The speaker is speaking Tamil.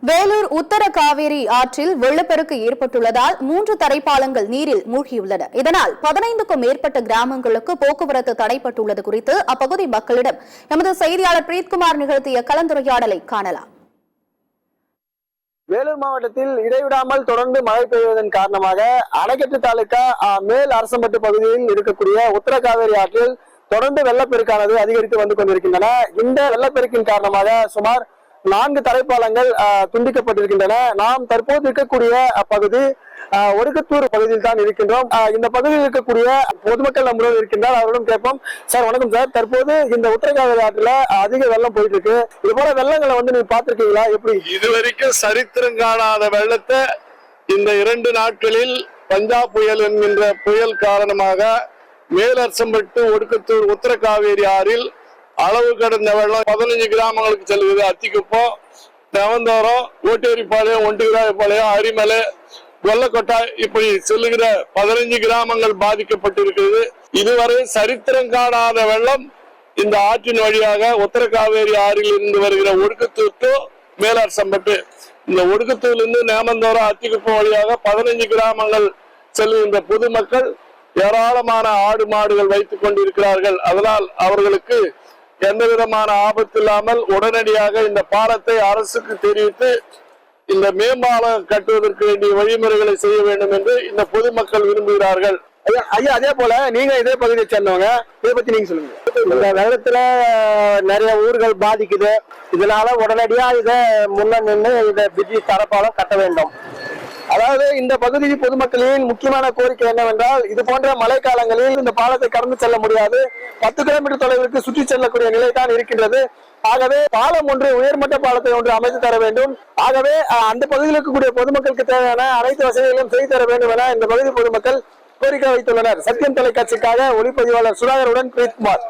வேலூர் உத்தர காவேரி ஆற்றில் வெள்ளப்பெருக்கு ஏற்பட்டுள்ளதால் 3 தரைப்பாலங்கள் நீரில் மூழ்கியுள்ளன. இதனால் 15க்கும் மேற்பட்ட கிராமங்களுக்கு போக்குவரத்து தடைப்பட்டுள்ளது குறித்து அப்பகுதி மக்களிடம் எமது செய்தியாளர் பிரீத்குமார் நிகழ்த்திய கலந்துரையாடலை காணலாம். வேலூர் மாவட்டத்தில் இடைவிடாமல் தொடர்ந்து மழை பெய்வதன் காரணமாக அணைக்கட்டு தாலுகா மேல் அரசம்பட்டு பகுதியில் இருக்கக்கூடிய உத்தர காவேரி ஆற்றில் தொடர்ந்து வெள்ளப்பெருக்கானது அதிகரித்து வந்து கொண்டிருக்கின்றன. இந்த வெள்ளப்பெருக்கின் காரணமாக சுமார் 4 தரைப்பாலங்கள் துண்டிக்கப்பட்டிருக்கின்றன. நாம் தற்போது இருக்கக்கூடிய பகுதி ஒடுக்கத்தூர் பகுதியில் தான் இருக்கின்றோம். இந்த பகுதியில் இருக்கக்கூடிய பொதுமக்கள் நம்முடன் இருக்கின்றார். அவரிடம் கேட்போம். சார் வணக்கம் சார். தற்போது இந்த உத்தரகாவேரி ஆற்றுல அதிக வெள்ளம் போயிட்டு இருக்கு. இது போல வெள்ளங்களை நீங்க பாத்திருக்கீங்களா? எப்படி இதுவரைக்கும் சரித்திரம் காணாத வெள்ளத்தை இந்த 2 நாட்களில் பஞ்சாப் புயல் என்கின்ற புயல் காரணமாக மேலரசம்பட்டு ஒடுக்கத்தூர் உத்தர காவேரி ஆறில் அளவு கடந்த வெள்ளம் 15 கிராமங்களுக்கு செல்கிறது. அத்திக்குப்பம், நவந்தோரம், ஓட்டேரிப்பாளையம், ஒண்டுகிராயப்பாளையம், அரிமலை, வெள்ளக்கொட்டா இப்படி செல்லுகிற 15 கிராமங்கள் பாதிக்கப்பட்டிருக்கிறது. இதுவரை சரித்திரம் காணாத வெள்ளம் இந்த ஆற்றின் வழியாக உத்தர காவேரி ஆறில் இருந்து வருகிற ஒடுக்கத்தூர் டு மேலரசம்பட்டு, இந்த ஒடுக்கத்தூரிலிருந்து நேமந்தோரம், அத்திக்குப்பம் வழியாக 15 கிராமங்கள் செல்லுகின்ற பொதுமக்கள் ஏராளமான ஆடு மாடுகள் வைத்துக் கொண்டிருக்கிறார்கள். அதனால் அவர்களுக்கு எந்த விதமான ஆபத்து இல்லாமல் உடனடியாக இந்த பாலத்தை அரசுக்கு தெரிவித்து இந்த மேம்பாலம் கட்டுவதற்கு வேண்டிய வழிமுறைகளை செய்ய வேண்டும் என்று இந்த பொதுமக்கள் விரும்புகிறார்கள். ஐயா, அதே போல நீங்க இதே பகுதியை சேர்ந்தவங்க, இதை பத்தி நீங்க சொல்லுங்க. இந்த வெள்ளத்துல நிறைய ஊர்கள் பாதிக்குது. இதனால உடனடியா இதை முன்ன நின்று இதை பிரிட்ஜ் தரப்பாலம் கட்ட வேண்டும். அதாவது இந்த பகுதி பொதுமக்களின் முக்கியமான கோரிக்கை என்னவென்றால், இது போன்ற மழைக்காலங்களில் இந்த பாலத்தை கடந்து செல்ல முடியாது. 10 கிலோமீட்டர் தொலைவிற்கு சுற்றி செல்லக்கூடிய நிலை தான் இருக்கின்றது. ஆகவே பாலம் ஒன்று, உயர்மட்ட பாலத்தை ஒன்று அமைத்து தர வேண்டும். ஆகவே அந்த பகுதியில் இருக்கக்கூடிய பொதுமக்களுக்கு தேவையான அனைத்து வசதிகளையும் செய்து தர வேண்டும் என இந்த பகுதி பொதுமக்கள் கோரிக்கை வைத்துள்ளனர். சத்தியம் தொலைக்காட்சிக்காக ஒளிப்பதிவாளர் சுதாகருடன் பிரீத்குமார்.